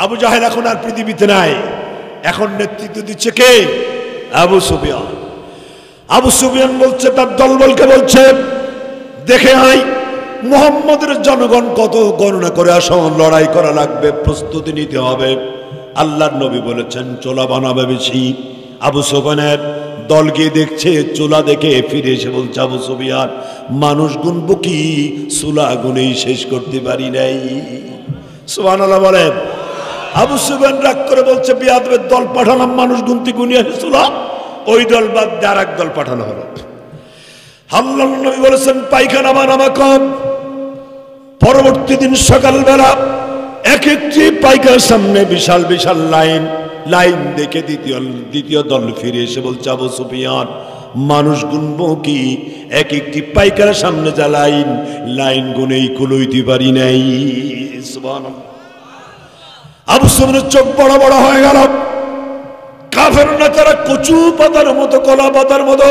আবু জাহেল এখন আর পৃথিবীতে নাই, এখন নেতৃত্ব দিচ্ছে কে? আবু সুফিয়ান। আবু সুফিয়ান বলছে, তার দলবলকে বলছে, দেখে আয় মুহাম্মদের জনগণ কত গণনা করে আসো, লড়াই করা লাগবে, প্রস্তুতি নিতে হবে। আল্লাহর নবী বলেছেন চোলা বানাবে বেশি। আবু সুফিয়ানের দল গিয়ে দেখছে চোলা দেখে ফিরে এসে বলছে, আবু সুফিয়ান মানুষ গুনবো কি, চুলা গুনেই শেষ করতে পারি নাই। সুবহানাল্লাহ বলেন। আবু সুফিয়ান রাগ করে বলছে, বিয়াদবের দল পাঠালাম মানুষ গুনতি গুনিয়ে চুলা, ওই দল বাদ দিয়ে আর এক দল পাঠানো হলো। আল্লাহর নবী বলেছেন পায়খানা বানাবা কম। পরবর্তী দিন সকালবেলা এক একটি পায়খানার সামনে বিশাল বিশাল লাইন দেখে দ্বিতীয় দল ফিরে এসে বলছে, আবু সুফিয়ান মানুষ গুনবো কি, এক একটি পায়খানার সামনে যা লাইন গুনেই কুলইতে পারি নাই। সুবহানাল্লাহ। আবু সুফিয়ানের চোখ বড় বড় হয়ে গেল। কাফের নেতারা কচু পাতার মতো, কলা পাতার মতো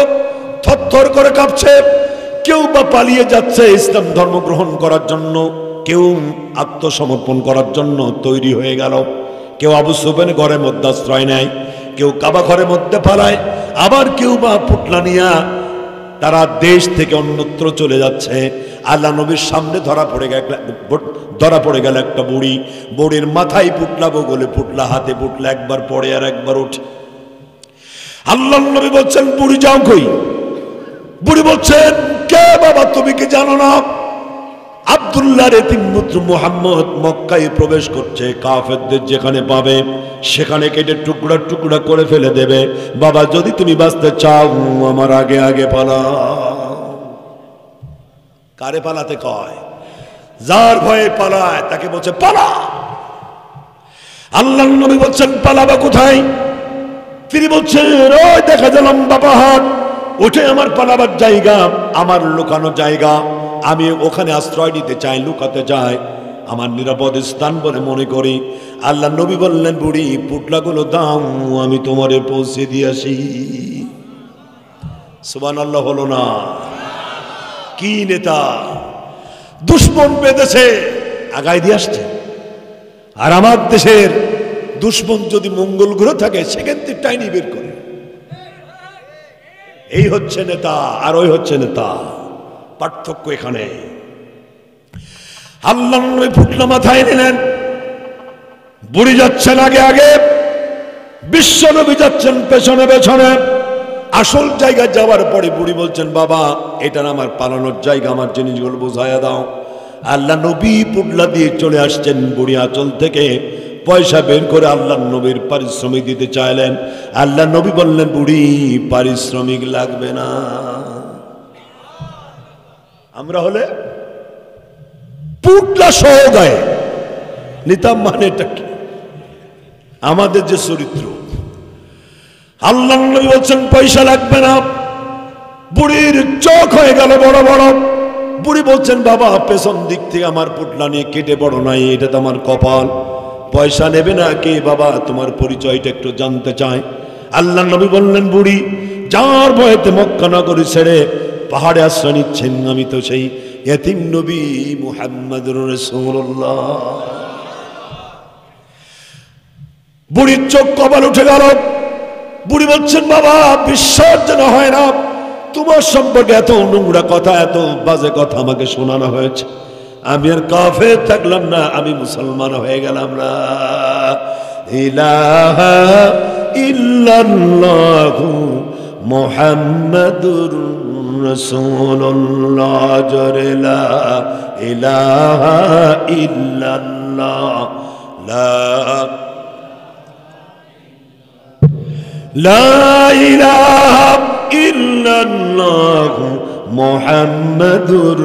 থরথর করে কাঁপছে। কেউ বা পালিয়ে যাচ্ছে ইসলাম ধর্ম গ্রহণ করার জন্য, কেউ আত্মসমর্পণ করার জন্য তৈরি হয়ে গেল। কেউ আবু সুফিয়ানের ঘরের মধ্যে আশ্রয় নেয়, কেউ কাবা ঘরের মধ্যে পালায়, আবার কেউ বা পুটলা নিয়া তারা দেশ থেকে অন্যত্র চলে যাচ্ছে। আল্লাহ নবীর সামনে ধরা পড়ে গেল একটা বুড়ি। বুড়ির মাথায় পুটলা, বগলে পুটলা, হাতে পুটলা, একবার পড়ে আর একবার উঠে। আল্লাহ নবী বলছেন, বুড়ি যাও কই? বুড়ি বলছেন, কে বাবা তুমি কি জানো না আব্দুল্লাহর এতিম পুত্র মুহাম্মদ মক্কায় প্রবেশ করছে, কাফেরদের যেখানে পাবে সেখানে কেটে টুকরা টুকরা করে ফেলে দেবে। বাবা যদি তুমি বাঁচতে চাও আমার আগে আগে পালাও। কারে পালাতে কয়? যার ভয়ে পালায় তাকে বলছে পালা। আল্লাহর নবী বলছেন পালাবা কোথায়? তিনি বলছেন ওই দেখা গেল লম্বা পাহাড়, ওঠে আমার পালাবার জায়গা, আমার লুকানো জায়গা, আমি ওখানে আশ্রয় নিতে চাই, লুকাতে চাই, আমার নিরাপদ স্থান বলে মনে করি। আল্লাহ নবী বললেন, বুড়ি পুটলাগুলো দাও, আমি তোমারে পৌঁছে দিয়ে আসি। সুবহানাল্লাহ হলো না? কি নেতা! দুশ্মন বেঁধেছে, আগায় দিয়ে আসছে। আর আমার দেশের দুশ্মন যদি মঙ্গল গ্রহ থাকে সেখান থেকে টাইনি বের করে। এই হচ্ছে নেতা আর ওই হচ্ছে নেতা, পার্থক্য এখানে। আল্লাহর নবী পুটলা মাথায় নিলেন, বুড়ি যাচ্ছেন আগে আগে, বিশ্ব নবী যাচ্ছেন পেছনে পেছনে। আসল জায়গায় যাওয়ার পরে বুড়ি বলছেন, বাবা এটা আমার পালানোর জায়গা, আমার জিনিসগুলো বোঝাইয়া দাও। আল্লাহ নবী পুটলা দিয়ে চলে আসছেন। বুড়ি আঁচল থেকে পয়সা বের করে আল্লাহ নবীর পারিশ্রমিক দিতে চাইলেন। আল্লাহ নবী বললেন, বুড়ি পারিশ্রমিক লাগবে না। আমরা হলে পুটলা সহ গায়ে নিতাম, মানে এটা কি? আমাদের যে চরিত্র। আল্লাহ নবী বলছেন পয়সা লাগবে না। বুড়ির চোখ হয়ে গেল বড় বড়। বুড়ি বলছেন, বাবা পেছন দিক থেকে আমার পুটলা নিয়ে কেটে বড় নাই, এটা তো আমার কপাল, পয়সা নেবে না কে? বাবা তোমার পরিচয়টা একটু জানতে চাই। আল্লাহ নবী বললেন, বুড়ি যার ভয়েতে মক্কা নগরী ছেড়ে পাহাড়ে আশ্রয় নিচ্ছেন, আমি তো সেই এতিম নবী মুহাম্মদুর রাসূলুল্লাহ। বুড়ির চোখ কপাল উঠে গেল। বুড়ি বলছেন, বাবা বিশ্বাস যেন হয় না, তোমার সম্পর্কে এত নোংরা কথা, এত বাজে কথা আমাকে শোনানো হয়েছে। আমি আর কাফের থাকলাম না, আমি মুসলমান হয়ে গেলাম। লা ইলাহা ইল্লাল্লাহু মুহাম্মাদুর রাসূলুল্লাহ। জোরে লা ইলাহা ইল্লাল্লাহ, লা ইলাহা ইল্লাল্লাহু মুহাম্মাদুর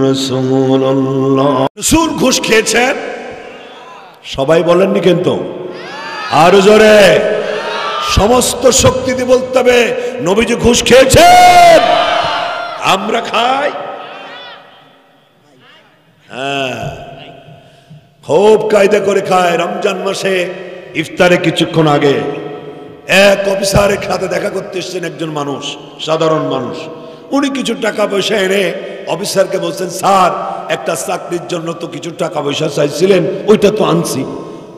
রাসূলুল্লাহ। রাসূল ঘুষ খেয়েছেন? সবাই বলেননি কিন্তু, আরো জোরে। সমস্ত শক্তি দিয়ে বলতে হবে নবীজি ঘুষ খেয়েছেন। আমরা খাই? হ্যাঁ, খুব কায়দা করে খায়। রমজান মাসে ইফতারে কিছুক্ষণ আগে এক অফিসারের সাথে দেখা করতে এসেছেন একজন মানুষ, সাধারণ মানুষ। উনি কিছু টাকা পয়সা এনে অফিসারকে বলছেন, স্যার একটা চাকরির জন্য তো কিছু টাকা পয়সা চাইছিলেন, ওইটা তো আনছি।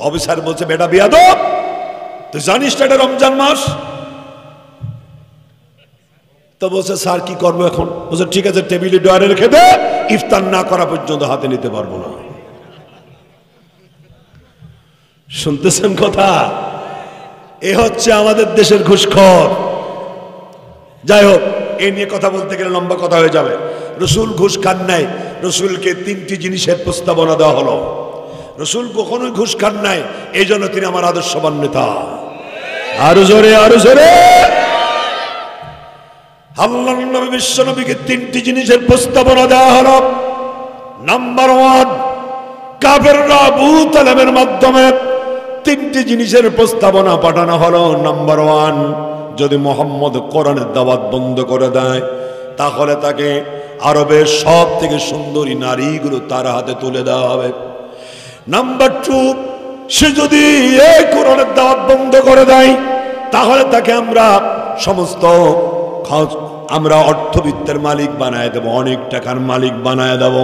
অফিসার বলছে, বেটা বিয়াদব, তুই জানিস না এটা রমজান মাস? তো বলছে, স্যার কি করবো এখন? বলছে, ঠিক আছে, টেবিলে ডয়ারে রেখে দে, ইফতার না করা পর্যন্ত হাতে নিতে পারবো না। শুনতেছেন কথা? এ হচ্ছে আমাদের দেশের ঘুষখোর। যাই হোক, এ নিয়ে কথা বলতে গেলে লম্বা কথা হয়ে যাবে। রসুল ঘুষ খান নাই। রসুলকে 3টি জিনিসের প্রস্তাবনা দেওয়া হলো। রসুল কখনোই ঘুষ খান নাই, এই জন্য তিনি আমার আদর্শবান নেতা। আরো জোরে, আরো জোরে। আল্লাহর নবী বিশ্ব নবীকে 3টি জিনিসের প্রস্তাবনা দেওয়া হলো। নাম্বার 1, কাফেররা আবু তালেবের মাধ্যমে 3টি জিনিসের প্রস্তাবনা পাঠানো হলো। নাম্বার 1, যদি মোহাম্মদ কোরআনের দাওয়াত বন্ধ করে দেয়, তাহলে তাকে আরবের সব থেকে সুন্দরী নারীগুলো তার হাতে তুলে দেওয়া হবে। নাম্বার 2, সে যদি এই কোরআনের দাওয়াত বন্ধ করে দেয়, তাহলে তাকে আমরা অর্থবিত্তের মালিক বানায় দেব, অনেক টাকার মালিক বানায় দেব।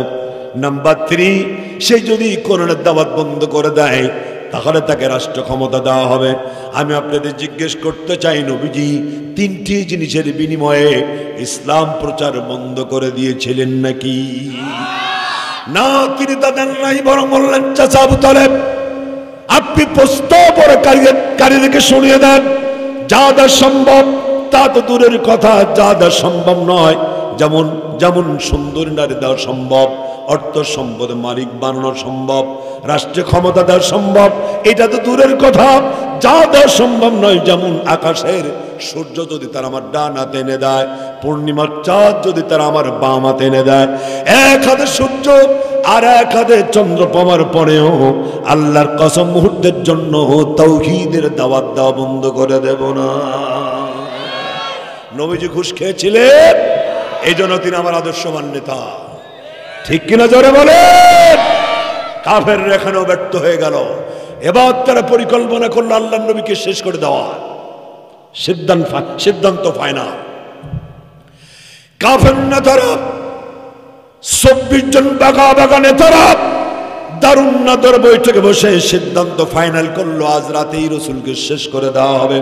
নাম্বার 3, সে যদি কোরআনের দাওয়াত বন্ধ করে দেয়, তাহলে তাকে রাষ্ট্র ক্ষমতা দেওয়া হবে। আমি আপনাদের জিজ্ঞেস করতে চাই, নবীজি 3টি জিনিসের বিনিময়ে ইসলাম প্রচার বন্ধ করে দিয়েছিলেন নাকি? না, তিনি তা দেন নাই, বরং বললেন, চাচা আবু তালেব, আপনি প্রস্তাবনাকারীদেরকে শুনিয়ে দেন, যা যা সম্ভব তা তো দূরের কথা, যা যা সম্ভব নয়, যেমন সুন্দরী নারী দেওয়া সম্ভব, অর্থ সম্পদ মালিক বানানো সম্ভব, রাষ্ট্রে ক্ষমতা দেওয়া সম্ভব, এটা তো দূরের কথা। যা দেওয়া সম্ভব নয়, যেমন আকাশের সূর্য যদি তারা আমার ডান হাতে এনে দেয়, পূর্ণিমার চাঁদ যদি তারা আমার বাম হাতে এনে দেয়, এক হাতে সূর্য আর এক হাতে চন্দ্র পাওয়ার পরেও আল্লাহর কসম, মুহূর্তের জন্য তাওহীদের দাওয়াত দেওয়া বন্ধ করে দেব না। নবীজি ঘুষ খেয়েছিলেন, এই জন্য তিনি আমার আদর্শবান নেতা। ঠিক কিনা জোরে বলেন? কাফেররা এখানেও ব্যর্থ হয়ে গেল। এবার তারা পরিকল্পনা করলো আল্লাহর নবীকে শেষ করে দেওয়া। সিদ্ধান্ত ফাইনাল। কাফের নেতারা 24 জন বাঘা নেতারা দারুন নাদর বৈঠকে বসে সিদ্ধান্ত ফাইনাল করলো, আজ রাতেই রসুলকে শেষ করে দেওয়া হবে।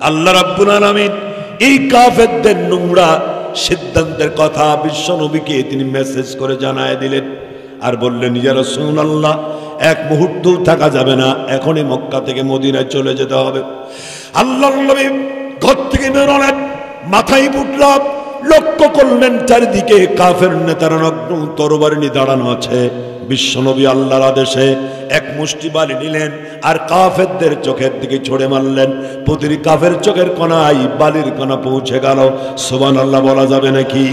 আল্লাহ রাব্বুল আলামিন এই কাফেরদের নোংরা সিদ্ধান্তের কথা বিশ্ব নবীকে তিনি মেসেজ করে জানায় দিলেন, আর বললেন, ইয়া রাসূলুল্লাহ, এক মুহূর্তও থাকা যাবে না, এখনই মক্কা থেকে মদিনায় চলে যেতে হবে। আল্লাহর নবী ঘর থেকে বেরোলেন, মাথায় বুটলাম, লক্ষ্য করলেন চারিদিকে কাফের নেতারা নগ্ন তরবারি নিয়ে দাঁড়ানো আছে। বিশ্বনবী আল্লাহর আদেশে এক মুষ্টি বালি নিলেন আর কাফেরদের চোখের দিকে ছড়ে মারলেন। প্রতিটি কাফের চোখের কোণায় বালির কণা পৌঁছে গেল। সুবহানাল্লাহ বলা যাবে নাকি?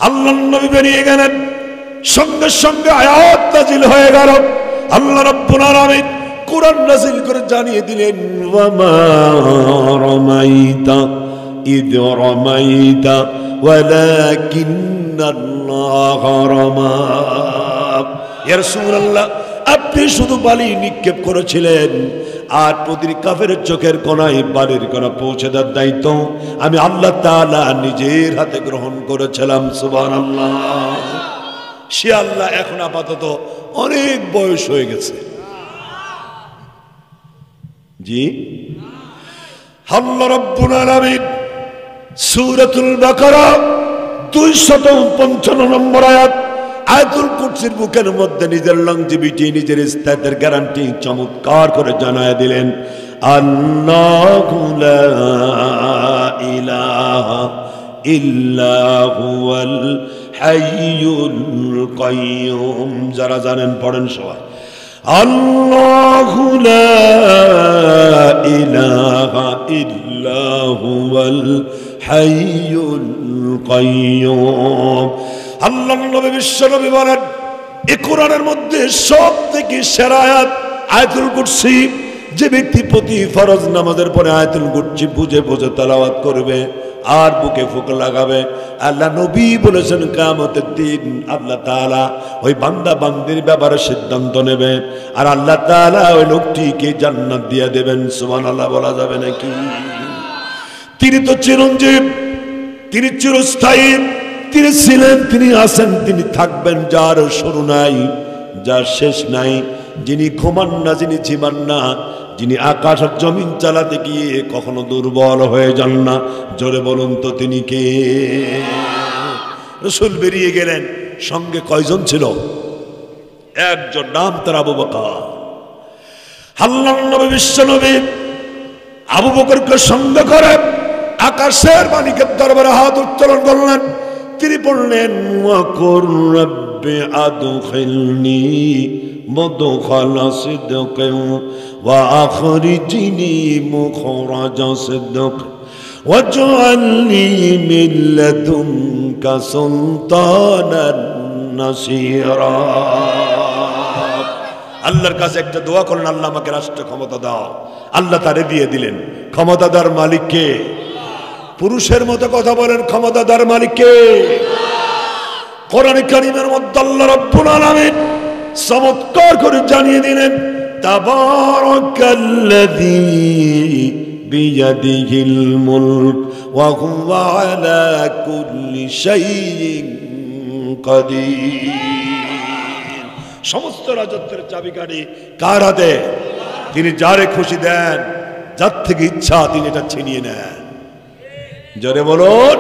আল্লাহর নবী বেরিয়ে গেলেন, সঙ্গে সঙ্গে আয়াত নাযিল হয়ে গেল। আল্লাহ রাব্বুল আলামিন কোরআন নাযিল করে জানিয়ে দিলেন, ওয়ামা রামাইতা ইদ রামাইতা ওয়ালাকিন্নাল্লাহ রামা। ইয়া রাসূলুল্লাহ, আপনি শুধু বালি নিক্ষেপ করেছিলেন, আর প্রতিটি কাফের চোখের কোণায় বালির কণা পৌঁছে দেওয়ার দায়িত্ব আমি আল্লাহ তাআলা নিজের হাতে গ্রহণ করেছিলাম। সুবহানাল্লাহ। সে আল্লাহ এখন আপাতত অনেক বয়স হয়ে গেছে। জি, আল্লাহ রাব্বুল আলামিন সূরাতুল বাকারা 255 নম্বর আয়াত, আয়াতুল কুরসির বুকের মধ্যে নিজের লংজিভিটি, নিজের স্থায়িত্বের গ্যারান্টি চমৎকার করে জানায় দিলেন। আল্লাহু লা ইলাহা ইল্লা হুয়াল হাইয়ুল কাইয়ুম। যারা জানেন পড়েন সবাই। আল্লাহু লা ইলাহা ইল্লা হুয়াল হাইয়ুল কাইয়ুম। আল্লাহর নবী বিশ্ব নবী বলেন, এই কোরআনের মধ্যে সবথেকে সেরা আয়াত আয়াতুল কুরসি। যে ব্যক্তি প্রতি ফরজ নামাজের পরে আয়াতুল কুরসি বুঝে বুঝে তেলাওয়াত করবে আর বুকে ফুক লাগাবে, আল্লাহ নবী বলেছেন কিয়ামতের দিন আল্লাহ তাআলা ওই বান্দা বান্দির ব্যাপারে সিদ্ধান্ত নেবে, আর আল্লাহ তাআলা ওই লোকটিকে জান্নাত দিয়ে দেবেন। সুবহানাল্লাহ বলা যাবে নাকি? তিনি তো চিরঞ্জীব, তিনি চিরস্থায়ী, তিনি ছিলেন, তিনি আছেন, তিনি থাকবেন, যার শুরু নাই, যার শেষ নাই, যিনি ঘুমান না, যিনি ঝিমান না, যিনি আকাশ আর জমিন চালাতে গিয়ে কখনো দুর্বল হয়ে যান না, জোরে বলুন তো তিনি কে? রাসূল বেরিয়ে গেলেন, সঙ্গে কয়জন ছিল? একজন, নাম তার আবু বকর। আল্লাহর নবী বিশ্বনবী আবু বকরকে সঙ্গে করে আকাশের মালিকের দরবারে হাত উত্তোলন করলেন। তিনি বললেন, ওয়াকুর রাব্বি আদখিলনি মুদখালা সিদকিন ওয়া আখরিজনি মুখরাজা সিদক ওয়াজআলনি মিন লাদুনকা সুলতানান নাসীরা। আল্লাহর কাছে একটা দোয়া করেন, আল্লাহ আমাকে রাষ্ট্র ক্ষমতা দাও। আল্লাহ তারে দিয়ে দিলেন। ক্ষমতাদার মালিক কে? পুরুষের মতো কথা বলেন, ক্ষমতাদার মালিক কে? কোরআন কারীমের মধ্যে আল্লাহ রাব্বুল আলামিন চমৎকার করে জানিয়ে দিলেন, তাবারাকাল্লাযী বিয়াদিহিল মুলক ওয়া হুয়া আলা কুল্লি শাইইন কাদির। সমস্ত রাজত্বের চাবিকাঠি কার হাতে? তিনি যারে খুশি দেন, যার থেকে ইচ্ছা তিনি এটা ছিনিয়ে নেন। জোরে বলুন।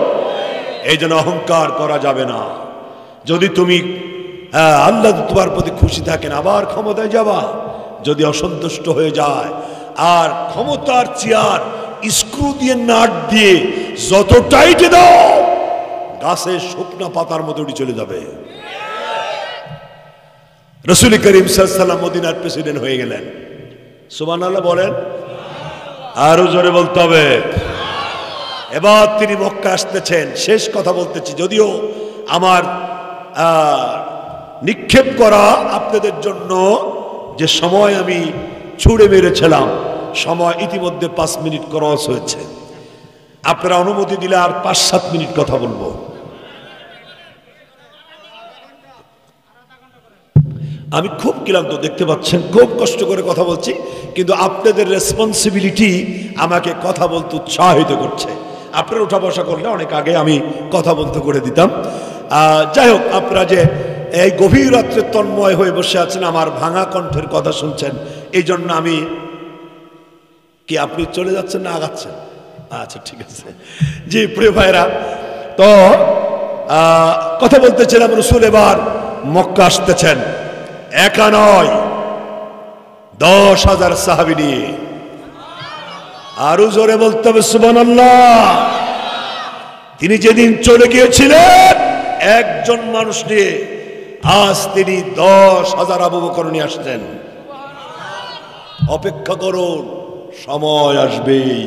এই জন্য অহংকার করা যাবে না। যদি তুমি আল্লাহ তোমার প্রতি খুশি থাকেন, আবার ক্ষমতায় যাবা। যদি অসন্তুষ্ট হয়ে যায়, আর ক্ষমতার চেয়ার স্ক্রু দিয়ে নাট দিয়ে যত টাইটে দাও, গাছের শুকনা পাতার মতো উঠে চলে যাবে। রাসূল করিম সাল্লাল্লাহু আলাইহি ওয়াসাল্লাম মদিনার প্রেসিডেন্ট হয়ে গেলেন। সুবহানাল্লাহ বলেন, আরো জোরে বলতে হবে। এবার তিনি মক্কা আসতেছেন। শেষ কথা বলতেছি, যদিও আমার নিক্ষেপ করা আপনাদের জন্য যে সময় আমি ছুড়ে মেরেছিলাম, সময় ইতিমধ্যে 5 মিনিট ক্রস হয়েছে। আপনারা অনুমতি দিলে আর 5-7 মিনিট কথা বলবো। আমি খুব ক্লান্ত, দেখতে পাচ্ছেন, খুব কষ্ট করে কথা বলছি, কিন্তু আপনাদের রেসপন্সিবিলিটি আমাকে কথা বলতে উৎসাহিত করছে। আপনারা উঠা বসা করলে অনেক আগে আমি কথা বলতে করে দিতাম। যাই হোক, আপনারা যে এই গভীর রাত্রে তন্ময় হয়ে বসে আছেন, আমার ভাঙা কণ্ঠের কথা শুনছেন, এই জন্য আমি কি, আপনি চলে যাচ্ছেন না আগাচ্ছেন? আচ্ছা, ঠিক আছে। জি প্রিয় ভাইরা, তো কথা বলতেছিলাম, রাসূল এবার মক্কা আসতেছেন। একা নয়, 10,000 সাহাবী নিয়ে। আরো জোরে বলতে হবে সুবহানাল্লাহ। তিনি যেদিন চলে গিয়েছিলেন একজন মানুষ নিয়ে, আজ তিনি 10,000 আবু বকর নিয়ে আসছেন। অপেক্ষা করুন, সময় আসবেই।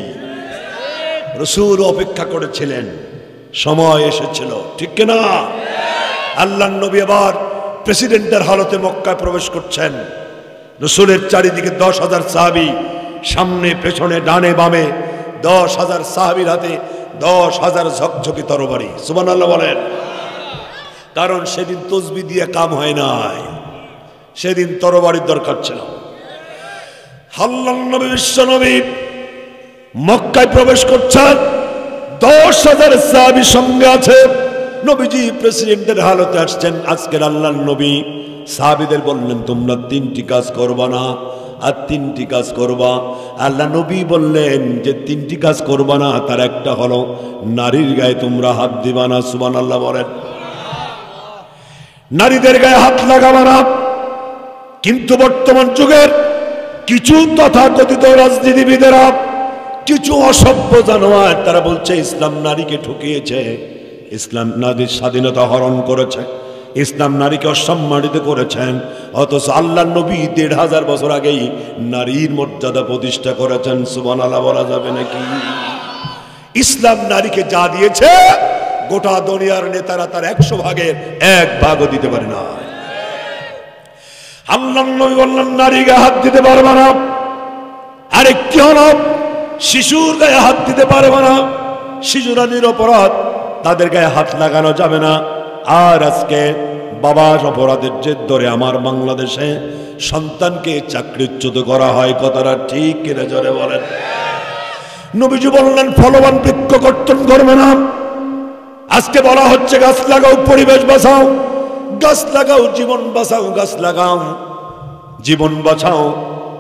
রাসূল অপেক্ষা করেছিলেন, সময় এসেছিল, ঠিক কিনা? আল্লাহর নবী এবার প্রেসিডেন্টের হালতে মক্কায় প্রবেশ করছেন। রাসূলের চারিদিকে 10,000 সাহাবী, সামনে পেছনে ডানে বামে 10,000 সাহাবীর হাতে 10,000 ঝকঝকি তরবারি। সুবহানাল্লাহ বলেন। কারণ সেদিন তসবিহ দিয়ে কাম হয় নাই, সেদিন তরবারির দরকার ছিল। আল্লাহর নবী বিশ্বনবী মক্কায় প্রবেশ করছেন, 10,000 সাহাবী সঙ্গে আছে। নবীজি প্রেসিডেন্টের হালতে আসছেন। আজকের আল্লাহর নবী সাহাবীদের বললেন, তোমরা 3টি কাজ করবা না, আর 3টি কাজ করবা। আল্লাহ নবী বললেন যে 3টি কাজ করবা না, তার একটা হলো নারীর গায়ে তোমরা হাত দিবা না। সুবহানাল্লাহ বলেন। নারীদের গায়ে হাত লাগাবা না। কিন্তু বর্তমান যুগের কিছু তথাকথিত রাজনীতিবিদেরা, কিছু অসভ্য জানোয়ার, তারা বলছে ইসলাম নারীকে ঠকিয়েছে, ইসলাম নারীর স্বাধীনতা হরণ করেছে, ইসলাম নারীকে অসম্মানিত করেছেন। অথচ আল্লাহর নবী 1,500 বছর আগেই নারীর মর্যাদা প্রতিষ্ঠা করেছেন। সুবহানাল্লাহ বলা যাবে নাকি? ইসলাম নারীকে যা দিয়েছে, গোটা দুনিয়ার নেতারা তার 100 ভাগের 1 ভাগও দিতে পারে না। আল্লাহর নবী বললেন, নারী গায়ে হাত দিতে পারবে না। আরেকটি হলো, শিশুর গায়ে হাত দিতে পারবে না। শিশুরা নিরপরাধ, তাদের গায়ে হাত লাগানো যাবে না। আর আজকে বাবা অপরাধের জের ধরে আমার বাংলাদেশে সন্তানকে চাকরিচ্যুত করা হয়। কথাটা ঠিক কিনা জোরে বলেন। নবীজি বললেন, ফলবান বৃক্ষ কর্তন করবে না। আজকে বলা হচ্ছে গাছ লাগাও, পরিবেশ বাঁচাও, গাছ লাগাও, জীবন বাঁচাও, গাছ লাগাও। জীবন বাঁচাও,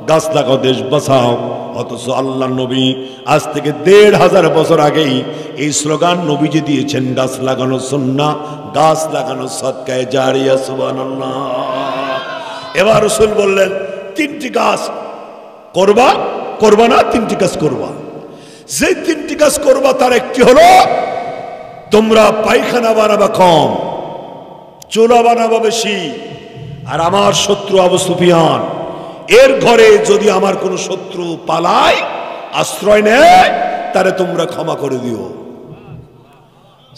গাছ লাগাও, দেশ বাঁচাও। অথচ আল্লাহ নবী আজ থেকে ১৫০০ বছর আগেই এই স্লোগান নবীজি দিয়েছেন, গাছ লাগানো সুন্নাহ, গাছ লাগানো সদকায়ে জারিয়া। সুবহানাল্লাহ। এবার রাসূল বললেন, ৩টি কাজ করবা, করবা না, ৩টি কাজ করবা। যে ৩টি কাজ করবা তার একটি হলো, তোমরা পায়খানা বানাবা কম, চুলা বানাবা বেশি। আর আমার শত্রু আবু সুফিয়ান, এর ঘরে যদি আমার কোন শত্রু পালায়, আশ্রয় নেয়, তারে তোমরা ক্ষমা করে দিও।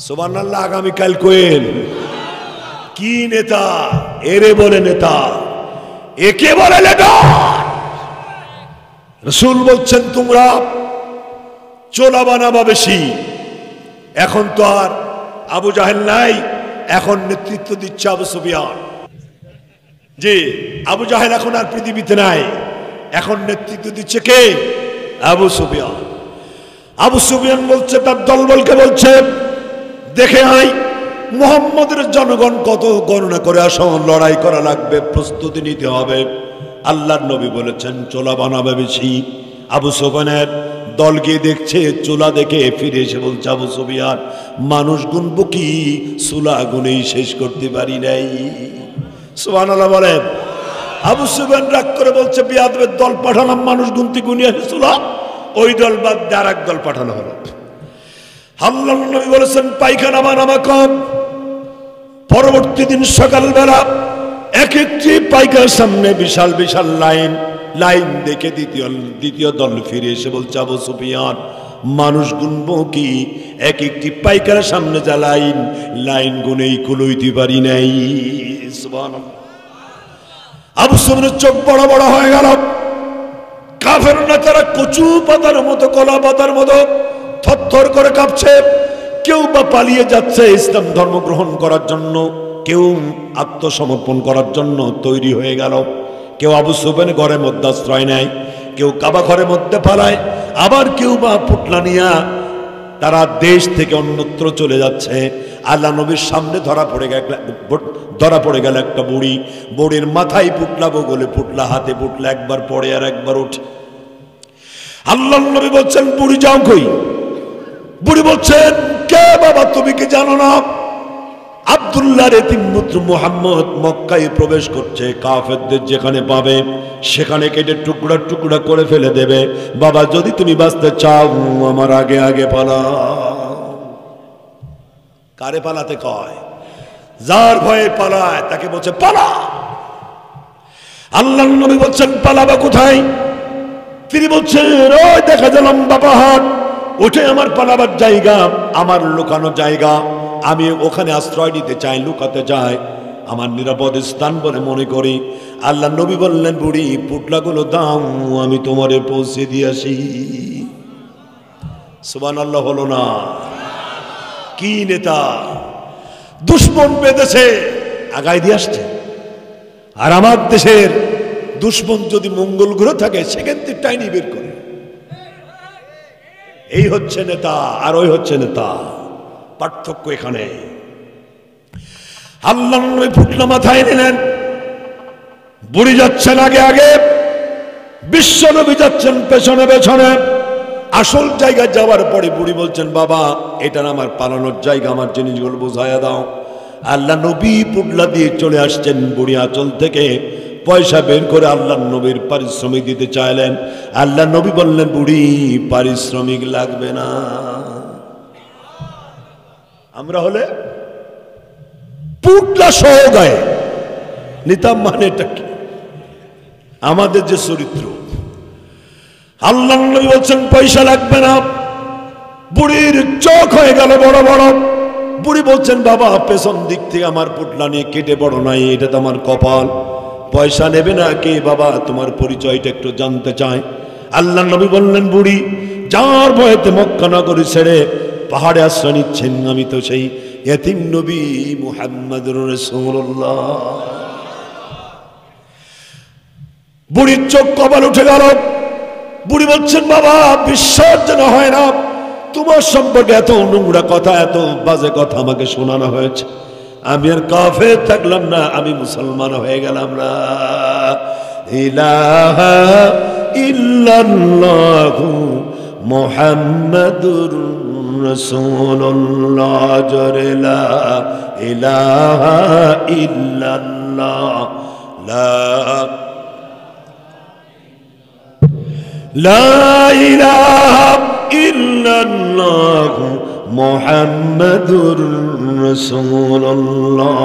সুবহানাল্লাহ। আগামীকাল কোয়েল কি নেতা, এরে বলে নেতা, একে বলে নেতা। রাসূল বলছেন তোমরা চোলা বানাবা বেশি। এখন তো আর আবু জাহেল নাই, এখন নেতৃত্ব দিচ্ছে আবু সুফিয়ান। জি, আবু জাহেল এখন আর পৃথিবীতে নাই, এখন নেতৃত্ব দিচ্ছে কে? আবু সুফিয়ান। আবু সুফিয়ান বলছে, তার দলবলকে বলছে, দেখে আই মুহাম্মদের জনগণ কত গণনা করে আসো, লড়াই করা লাগবে, প্রস্তুতি নিতে হবে। আল্লাহর নবী বলেছেন চোলা বানাবে বেশি। আবু সুফিয়ানের দল গিয়ে দেখছে, চুলা দেখে ফিরে এসে বলছে, আবু সুফিয়ান, মানুষ গুনবো কি, চুলা গুনেই শেষ করতে পারি নাই। সুবহানাল্লাহ বলেন। আবু সুফিয়ান রাগ করে বলছে, বিয়াদবের দল পাঠালাম মানুষ গুনতে গুনিয়ে চুলা, ওই দল বাদ দিয়ে আর এক দল পাঠানো হলো। আল্লাহর নবী বলেছেন পায়খানা বানাবা কম। পরবর্তী দিন সকালবেলা এক একটি পায়খানার সামনে বিশাল বিশাল লাইন দেখে দ্বিতীয় দল ফিরে এসে বলছে, আবু সুফিয়ান, মানুষ গুনবো কি, এক একটি পায়খানার সামনে যা লাইন গুনেই কুলইতে পারি নাই। সুবহানাল্লাহ। আবু সুফিয়ানের চোখ বড় বড় হয়ে গেল। কাফের নেতারা কচু পাতার মতো, কলা পাতার মতো থরথর করে কাঁপছে। কেউ বা পালিয়ে যাচ্ছে ইসলাম ধর্ম গ্রহণ করার জন্য, কেউ আত্মসমর্পণ করার জন্য তৈরি হয়ে গেল। কেউ আবু সুফিয়ানের ঘরের মধ্যে আশ্রয় নেয়, কেউ কাবা ঘরের মধ্যে পালায়, আবার কেউ বা পুটলা নিয়া তারা দেশ থেকে অন্যত্র চলে যাচ্ছে। আল্লাহ নবীর সামনে ধরা পড়ে গেল একটা বুড়ির মাথায় পুটলা, বগলে পুটলা, হাতে পুটলা, একবার পড়ে আর একবার উঠে। আল্লাহ নবী বলছেন, বুড়ি যাও কই? বুড়ি বলছেন, কে বাবা, তুমি কি জানো না আব্দুল্লাহর এতিম পুত্র মুহাম্মদ মক্কায় প্রবেশ করছে, কাফেরদের যেখানে পাবে সেখানে কেটে টুকরা টুকরা করে ফেলে দেবে। বাবা, যদি তুমি বাঁচতে চাও আমার আগে আগে পালাও। কারে পালাতে কয়? যার ভয়ে পালায় তাকে বলছে পালা। আল্লাহর নবী বলছেন, পালাবা কোথায়? তিনি বলছেন, ওই দেখা যায় লম্বা পাহাড়, ওটাই আমার পালাবার জায়গা, আমার লুকানো জায়গা। আমি ওখানে আশ্রয় নিতে চাই, লুকাতে চাই, আমার নিরাপদ স্থান বলে মনে করি। আল্লাহ নবী বললেন, বুড়ি পুটলাগুলো দাও, আমি তোমারে পৌঁছে দিয়ে আসি। সুবহানাল্লাহ হলো না? কি নেতা! দুশ্মন পেতেছে, আগায় দিয়ে আসছে। আর আমার দেশের দুশ্মন যদি মঙ্গল গ্রহ থাকে, সেখান থেকে টাইনি বের করে। এই হচ্ছে নেতা আর ওই হচ্ছে নেতা, পার্থক্য এখানে। আল্লাহর নবী ফুটলা মাথায় নিলেন, বুড়ি যাচ্ছেন আগে আগে, বিশ্ব নবী যাচ্ছেন পেছনে পেছনে। আসল জায়গা যাওয়ার পরে বুড়ি বলছেন, বাবা এটা আমার পালানোর জায়গা, আমার জিনিসগুলো বোঝাইয়া দাও। আল্লাহ নবী পুটলা দিয়ে চলে আসছেন, বুড়ি আঁচল থেকে পয়সা বের করে আল্লাহ নবীর পারিশ্রমিক দিতে চাইলেন। আল্লাহ নবী বললেন, বুড়ি পারিশ্রমিক লাগবে না। আমরা হলে পুটলা সহ গায়ে নিতাম, মানে এটা কি আমাদের যে চরিত্র। আল্লাহ নবী বলছেন পয়সা লাগবে না। বুড়ির চোখ হয়ে গেল বড় বড়। বুড়ি বলছেন, বাবা পেছন দিক থেকে আমার পুটলা নিয়ে কেটে বড় নাই, এটা তো আমার কপাল, পয়সা নেবে না কে? বাবা তোমার পরিচয়টা একটু জানতে চাই। আল্লাহ নবী বললেন, বুড়ি যার ভয়েতে মক্কা নগরী ছেড়ে পাহাড়ে আশ্রয় নিচ্ছেন, আমি তো সেই ইতিম নবী মুহাম্মদুর রাসূলুল্লাহ। বুড়ির চোখ কপাল উঠে গেল। বুড়ি বলছেন, বাবা বিশ্বাস যেন হয় না, তোমার সম্পর্কে এত নোংরা কথা, এত বাজে কথা আমাকে শোনানো হয়েছে। আমি আর কাফের থাকলাম না, আমি মুসলমান হয়ে গেলাম না। ইলাহা ইল্লাল্লাহু মুহাম্মাদুর রাসূলুল্লাহ জোরে লা ইলাহা ইল্লাল্লাহ লা ইলাহা ইল্লাল্লাহু মুহাম্মাদুর রাসূলুল্লাহ।